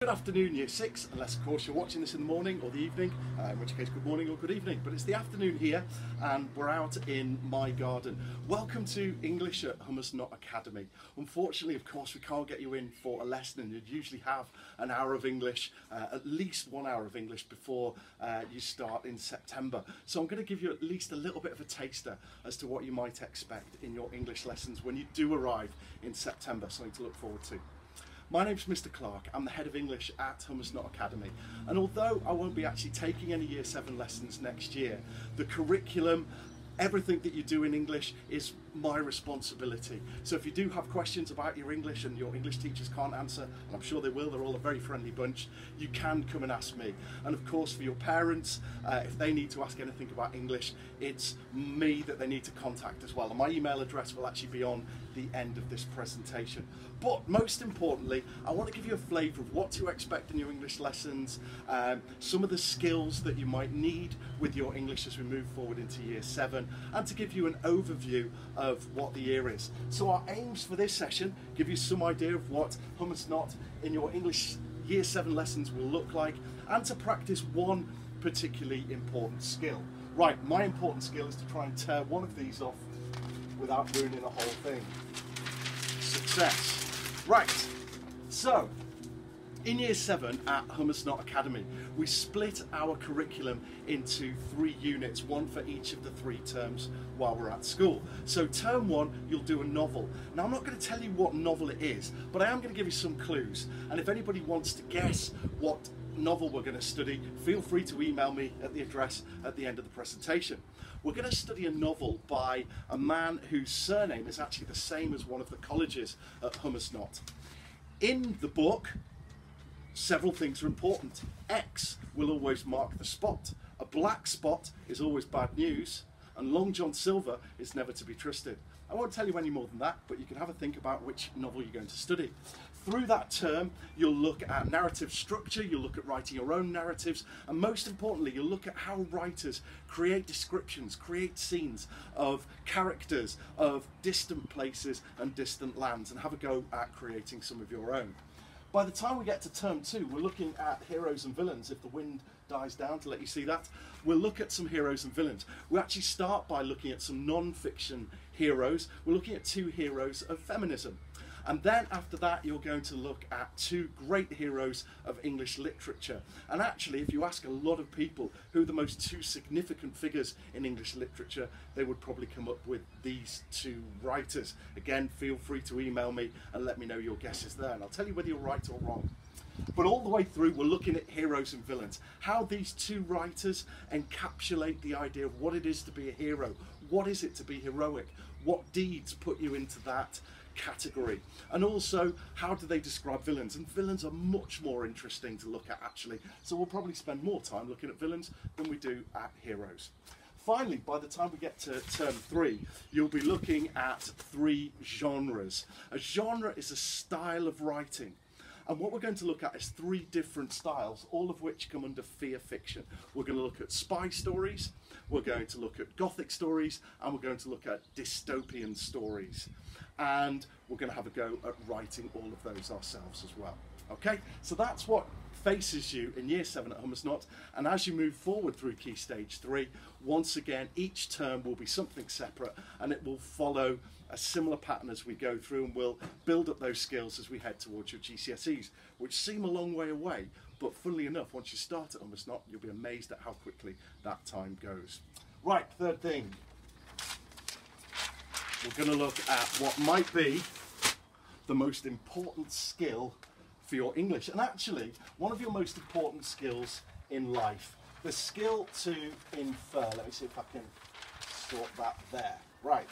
Good afternoon, Year 6, unless of course you're watching this in the morning or the evening, in which case good morning or good evening. But it's the afternoon here and we're out in my garden. Welcome to English at Hummersnott Academy. Unfortunately, of course, we can't get you in for a lesson, and you'd usually have an hour of English, at least 1 hour of English before you start in September. So I'm going to give you at least a little bit of a taster as to what you might expect in your English lessons when you do arrive in September, something to look forward to. My name's Mr. Clark. I'm the head of English at Hummersnott Academy, and although I won't be actually taking any Year 7 lessons next year, the curriculum, everything that you do in English is my responsibility. So if you do have questions about your English and your English teachers can't answer, and I'm sure they will, they're all a very friendly bunch, you can come and ask me. And of course for your parents, if they need to ask anything about English, it's me that they need to contact as well. And my email address will actually be on the end of this presentation. But most importantly, I want to give you a flavour of what to expect in your English lessons, some of the skills that you might need with your English as we move forward into Year 7, and to give you an overview of what the year is. So our aims for this session, give you some idea of what Hummersnott in your English Year 7 lessons will look like, and to practice one particularly important skill. Right, my important skill is to try and tear one of these off without ruining the whole thing. Success. Right, so in Year 7 at Hummersnott Academy, we split our curriculum into 3 units, one for each of the 3 terms while we're at school. So term 1, you'll do a novel. Now I'm not going to tell you what novel it is, but I am going to give you some clues. And if anybody wants to guess what novel we're going to study, feel free to email me at the address at the end of the presentation. We're going to study a novel by a man whose surname is actually the same as one of the colleges at Hummersnott. In the book, several things are important. X will always mark the spot. A black spot is always bad news, and Long John Silver is never to be trusted. I won't tell you any more than that, but you can have a think about which novel you're going to study. Through that term, you'll look at narrative structure, you'll look at writing your own narratives, and most importantly, you'll look at how writers create descriptions, create scenes of characters, of distant places and distant lands, and have a go at creating some of your own. By the time we get to term 2, we're looking at heroes and villains. If the wind dies down to let you see that, we'll look at some heroes and villains. We actually start by looking at some non-fiction heroes. We're looking at 2 heroes of feminism. And then after that, you're going to look at 2 great heroes of English literature. And actually, if you ask a lot of people who are the most 2 significant figures in English literature, they would probably come up with these 2 writers. Again, feel free to email me and let me know your guesses there, and I'll tell you whether you're right or wrong. But all the way through, we're looking at heroes and villains. How these 2 writers encapsulate the idea of what it is to be a hero. What is it to be heroic? What deeds put you into that category? And also, how do they describe villains? And villains are much more interesting to look at, actually. So we'll probably spend more time looking at villains than we do at heroes. Finally, by the time we get to term 3, you'll be looking at 3 genres. A genre is a style of writing. And what we're going to look at is 3 different styles, all of which come under fear fiction. We're going to look at spy stories, we're going to look at gothic stories, and we're going to look at dystopian stories. And we're going to have a go at writing all of those ourselves as well. Okay, so that's what faces you in Year 7 at Hummersnott, and as you move forward through Key Stage 3, once again each term will be something separate, and it will follow a similar pattern as we go through, and we'll build up those skills as we head towards your GCSEs, which seem a long way away, but funnily enough, once you start at Hummersnott, you'll be amazed at how quickly that time goes. Right, third thing. We're going to look at what might be the most important skill for your English, and actually one of your most important skills in life, the skill to infer. Let me see if I can sort that there. Right,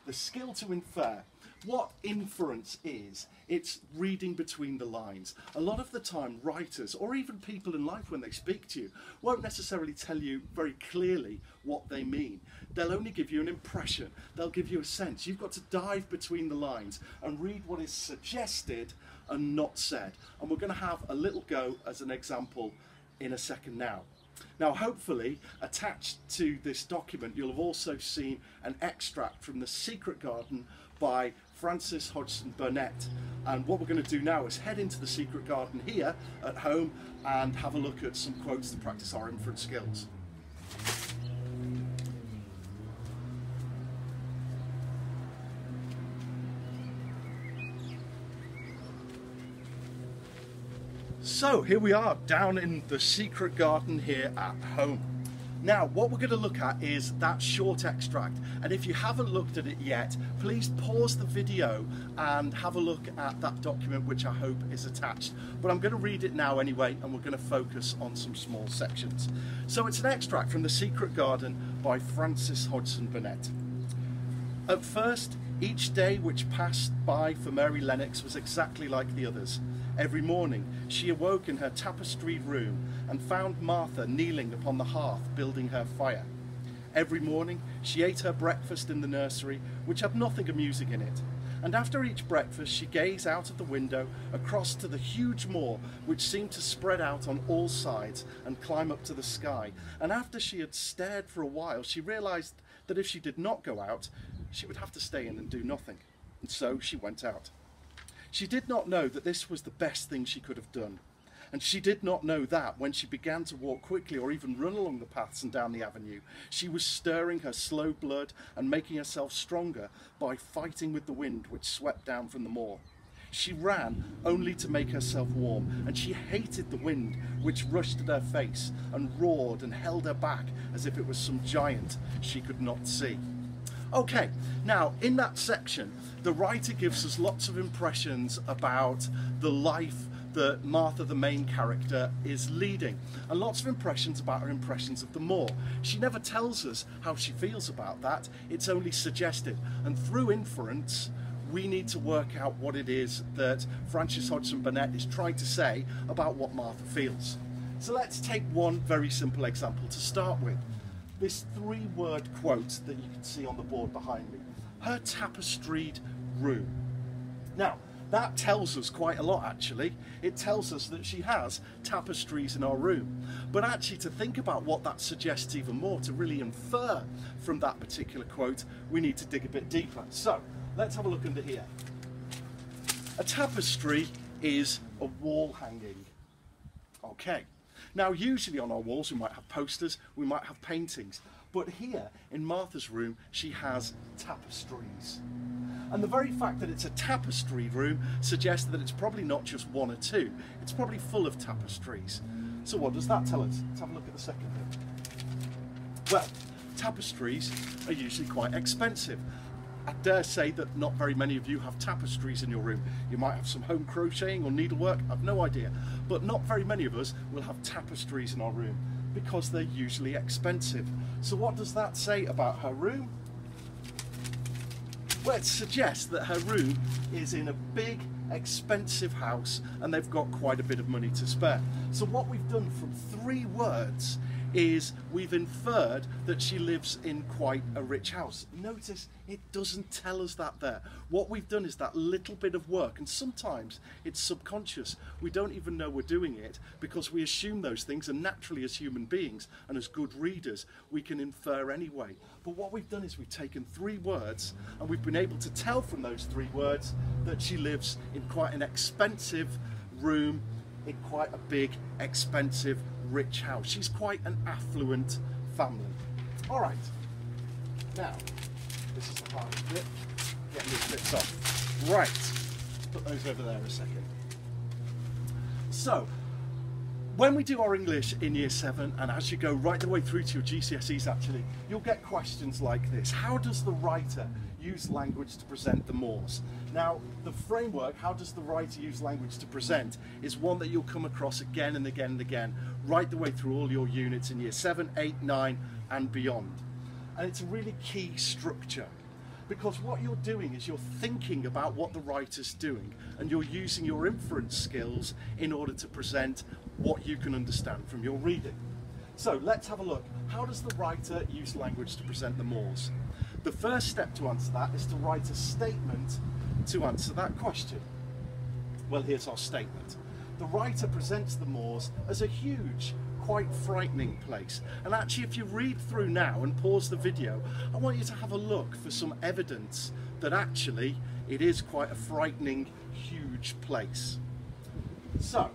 the skill to infer. What inference is, it's reading between the lines. A lot of the time writers, or even people in life when they speak to you, won't necessarily tell you very clearly what they mean. They'll only give you an impression, they'll give you a sense. You've got to dive between the lines and read what is suggested and not said. And we're going to have a little go as an example in a second now. Now hopefully attached to this document you'll have also seen an extract from The Secret Garden by Frances Hodgson Burnett. And what we're going to do now is head into the secret garden here at home and have a look at some quotes to practice our inference skills. So here we are down in the secret garden here at home. Now what we're going to look at is that short extract, and if you haven't looked at it yet, please pause the video and have a look at that document which I hope is attached. But I'm going to read it now anyway, and we're going to focus on some small sections. So it's an extract from The Secret Garden by Frances Hodgson Burnett. At first, each day which passed by for Mary Lennox was exactly like the others. Every morning she awoke in her tapestried room and found Martha kneeling upon the hearth building her fire. Every morning she ate her breakfast in the nursery, which had nothing amusing in it. And after each breakfast she gazed out of the window across to the huge moor which seemed to spread out on all sides and climb up to the sky. And after she had stared for a while, she realised that if she did not go out, she would have to stay in and do nothing. And so she went out. She did not know that this was the best thing she could have done. And she did not know that when she began to walk quickly or even run along the paths and down the avenue, she was stirring her slow blood and making herself stronger by fighting with the wind which swept down from the moor. She ran only to make herself warm, and she hated the wind which rushed at her face and roared and held her back as if it was some giant she could not see. Okay, now in that section, the writer gives us lots of impressions about the life that Martha, the main character, is leading, and lots of impressions about her impressions of the moor. She never tells us how she feels about that, it's only suggested, and through inference we need to work out what it is that Frances Hodgson Burnett is trying to say about what Martha feels. So let's take one very simple example to start with. This three-word quote that you can see on the board behind me. Her tapestried room. Now, that tells us quite a lot actually. It tells us that she has tapestries in our room. But actually to think about what that suggests even more, to really infer from that particular quote, we need to dig a bit deeper. So, let's have a look under here. A tapestry is a wall hanging. Okay. Now usually on our walls we might have posters, we might have paintings, but here in Martha's room she has tapestries. And the very fact that it's a tapestried room suggests that it's probably not just one or two, it's probably full of tapestries. So what does that tell us? Let's have a look at the second bit. Well, tapestries are usually quite expensive. I dare say that not very many of you have tapestries in your room. You might have some home crocheting or needlework, I've no idea. But not very many of us will have tapestries in our room because they're usually expensive. So what does that say about her room? Well, it suggests that her room is in a big, expensive house and they've got quite a bit of money to spare. So what we've done from three words is we've inferred that she lives in quite a rich house. Notice it doesn't tell us that there. What we've done is that little bit of work, and sometimes it's subconscious. We don't even know we're doing it because we assume those things, and naturally as human beings and as good readers we can infer anyway. But what we've done is we've taken three words and we've been able to tell from those three words that she lives in quite an expensive room in quite a big, expensive, rich house. She's quite an affluent family. All right, now, this is the hardest bit, getting these bits off. Right, put those over there a second. So, when we do our English in Year 7, and as you go right the way through to your GCSEs actually, you'll get questions like this. How does the writer use language to present the moors? Now, the framework, how does the writer use language to present, is one that you'll come across again and again and again, right the way through all your units in Year 7, 8, 9 and beyond. And it's a really key structure, because what you're doing is you're thinking about what the writer's doing and you're using your inference skills in order to present what you can understand from your reading. So let's have a look. How does the writer use language to present the moors? The first step to answer that is to write a statement to answer that question. Well, here's our statement. The writer presents the moors as a huge, quite frightening place. And actually, if you read through now and pause the video, I want you to have a look for some evidence that actually it is quite a frightening, huge place. So,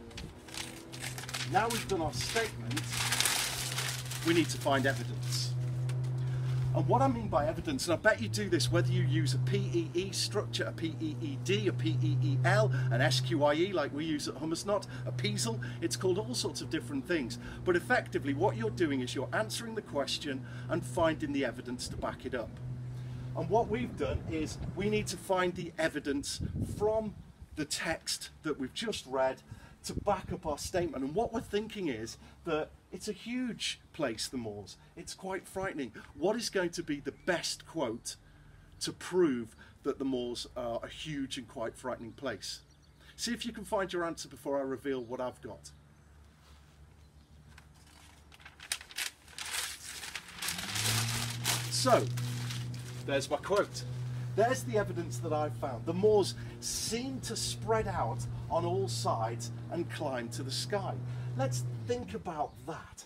now we've done our statement, we need to find evidence. And what I mean by evidence, and I bet you do this whether you use a PEE structure, a PEED, a PEEL, an SQIE like we use at Hummusnot, a PEASL, it's called all sorts of different things. But effectively what you're doing is you're answering the question and finding the evidence to back it up. And what we've done is we need to find the evidence from the text that we've just read to back up our statement. And what we're thinking is that it's a huge place, the moors. It's quite frightening. What is going to be the best quote to prove that the moors are a huge and quite frightening place? See if you can find your answer before I reveal what I've got. So, there's my quote. There's the evidence that I've found. The moors seem to spread out on all sides and climb to the sky. Let's think about that.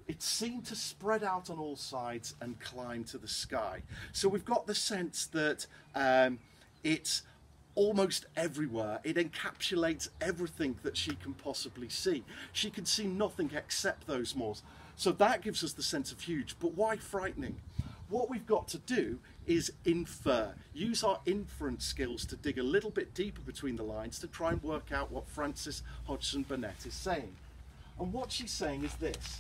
It seemed to spread out on all sides and climb to the sky. So we've got the sense that it's almost everywhere. It encapsulates everything that she can possibly see. She can see nothing except those moors. So that gives us the sense of huge, but why frightening? What we've got to do is infer, use our inference skills to dig a little bit deeper between the lines to try and work out what Frances Hodgson Burnett is saying. And what she's saying is this.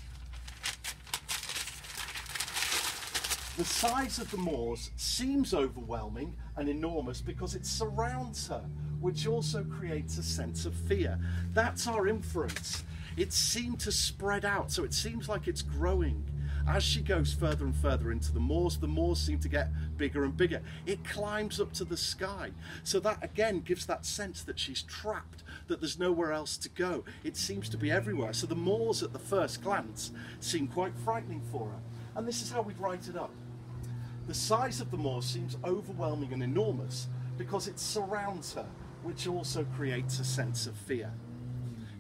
The size of the moors seems overwhelming and enormous because it surrounds her, which also creates a sense of fear. That's our inference. It seemed to spread out, so it seems like it's growing. As she goes further and further into the moors seem to get bigger and bigger. It climbs up to the sky. So that again gives that sense that she's trapped, that there's nowhere else to go. It seems to be everywhere. So the moors at the first glance seem quite frightening for her. And this is how we'd write it up. The size of the moors seems overwhelming and enormous because it surrounds her, which also creates a sense of fear.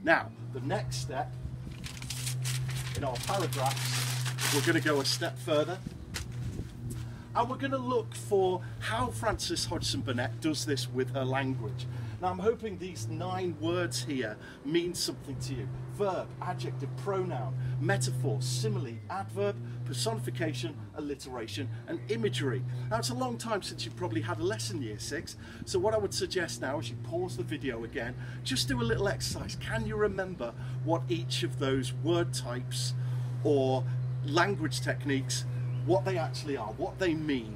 Now, the next step in our paragraphs, we're going to go a step further and we're going to look for how Frances Hodgson Burnett does this with her language. Now I'm hoping these 9 words here mean something to you. Verb, adjective, pronoun, metaphor, simile, adverb, personification, alliteration and imagery. Now it's a long time since you've probably had a lesson year 6, so what I would suggest now is you pause the video again, just do a little exercise. Can you remember what each of those word types or language techniques, what they actually are, what they mean?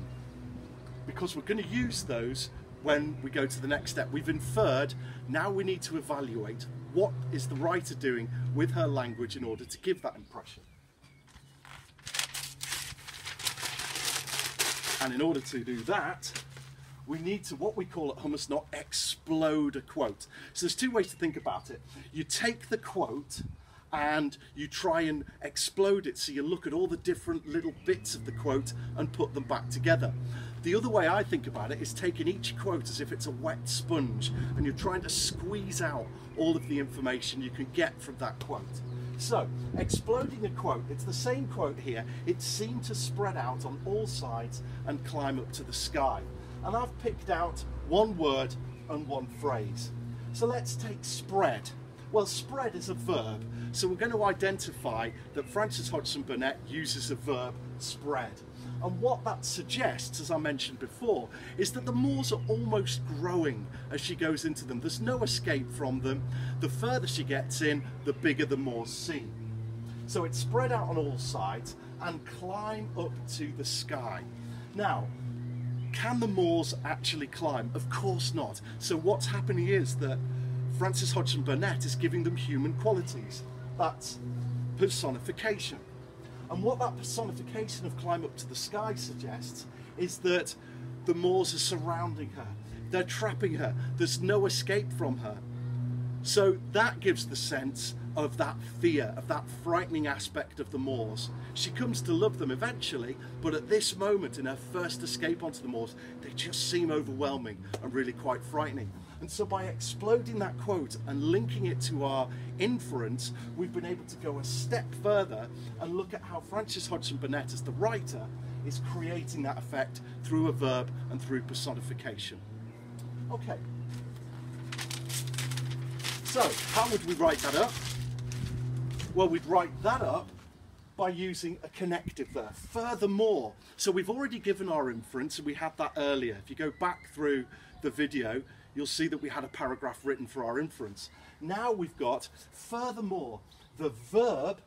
Because we're going to use those when we go to the next step. We've inferred, now we need to evaluate what is the writer doing with her language in order to give that impression. And in order to do that, we need to, what we call at Hummusnot, explode a quote. So there's 2 ways to think about it. You take the quote and you try and explode it, so you look at all the different little bits of the quote and put them back together. The other way I think about it is taking each quote as if it's a wet sponge and you're trying to squeeze out all of the information you can get from that quote. So, exploding a quote, it's the same quote here. It seemed to spread out on all sides and climb up to the sky. And I've picked out 1 word and 1 phrase. So let's take spread. Well, spread is a verb, so we're going to identify that Frances Hodgson Burnett uses a verb, spread. And what that suggests, as I mentioned before, is that the moors are almost growing as she goes into them. There's no escape from them. The further she gets in, the bigger the moors seem. So it's spread out on all sides and climb up to the sky. Now, can the moors actually climb? Of course not. So what's happening is that Frances Hodgson Burnett is giving them human qualities. That's personification. And what that personification of climb up to the sky suggests is that the moors are surrounding her. They're trapping her. There's no escape from her. So that gives the sense of that fear, of that frightening aspect of the moors. She comes to love them eventually, but at this moment in her first escape onto the moors, they just seem overwhelming and really quite frightening. And so by exploding that quote and linking it to our inference, we've been able to go a step further and look at how Frances Hodgson Burnett, as the writer, is creating that effect through a verb and through personification. Okay. So, how would we write that up? Well, we'd write that up by using a connective there. Furthermore, so we've already given our inference, and we had that earlier. If you go back through the video, you'll see that we had a paragraph written for our inference. Now we've got, furthermore, the verb,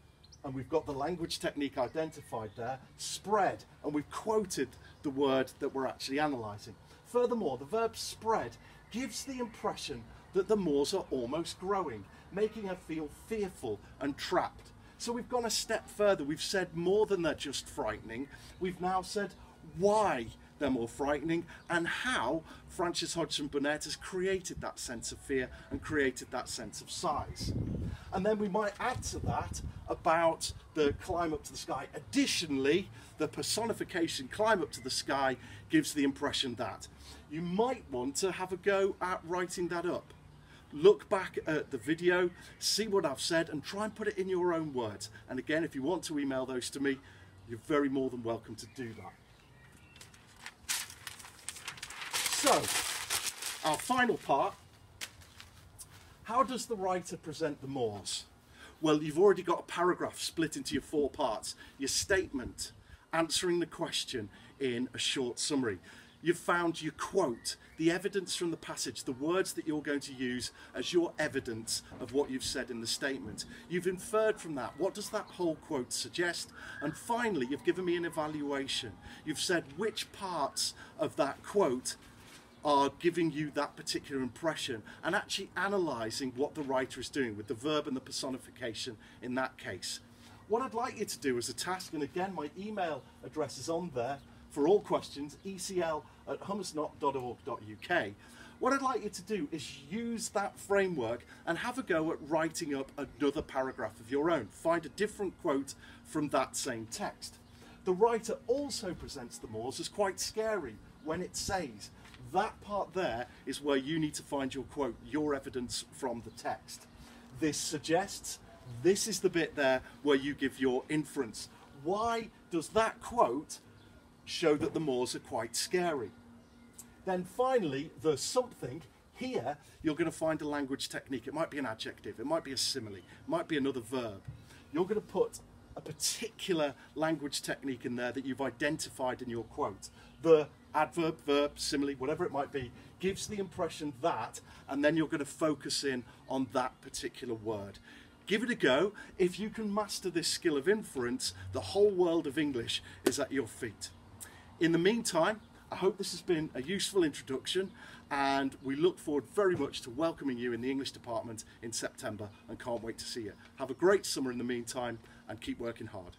and we've got the language technique identified there, spread, and we've quoted the word that we're actually analysing. Furthermore, the verb spread gives the impression that the moors are almost growing, making her feel fearful and trapped. So we've gone a step further. We've said more than they're just frightening. We've now said why they're more frightening and how Frances Hodgson Burnett has created that sense of fear and created that sense of size. And then we might add to that about the climb up to the sky. Additionally, the personification climb up to the sky gives the impression that. You might want to have a go at writing that up. Look back at the video, see what I've said, and try and put it in your own words. And again, if you want to email those to me, you're very more than welcome to do that. So, our final part, how does the writer present the moors? Well, you've already got a paragraph split into your 4 parts. Your statement, answering the question in a short summary. You've found your quote, the evidence from the passage, the words that you're going to use as your evidence of what you've said in the statement. You've inferred from that, what does that whole quote suggest? And finally, you've given me an evaluation. You've said which parts of that quote are giving you that particular impression and actually analysing what the writer is doing with the verb and the personification in that case. What I'd like you to do as a task, and again my email address is on there for all questions, ecl@hummusnot.org.uk. What I'd like you to do is use that framework and have a go at writing up another paragraph of your own. Find a different quote from that same text. The writer also presents the moors as quite scary when it says, that part there is where you need to find your quote, your evidence from the text. This suggests this is the bit there where you give your inference. Why does that quote show that the moors are quite scary? Then finally, the something, here you're going to find a language technique. It might be an adjective, it might be a simile, it might be another verb. You're going to put a particular language technique in there that you've identified in your quote. The adverb, verb, simile, whatever it might be, gives the impression that, and then you're going to focus in on that particular word. Give it a go. If you can master this skill of inference, the whole world of English is at your feet. In the meantime, I hope this has been a useful introduction, and we look forward very much to welcoming you in the English department in September and can't wait to see you. Have a great summer in the meantime and keep working hard.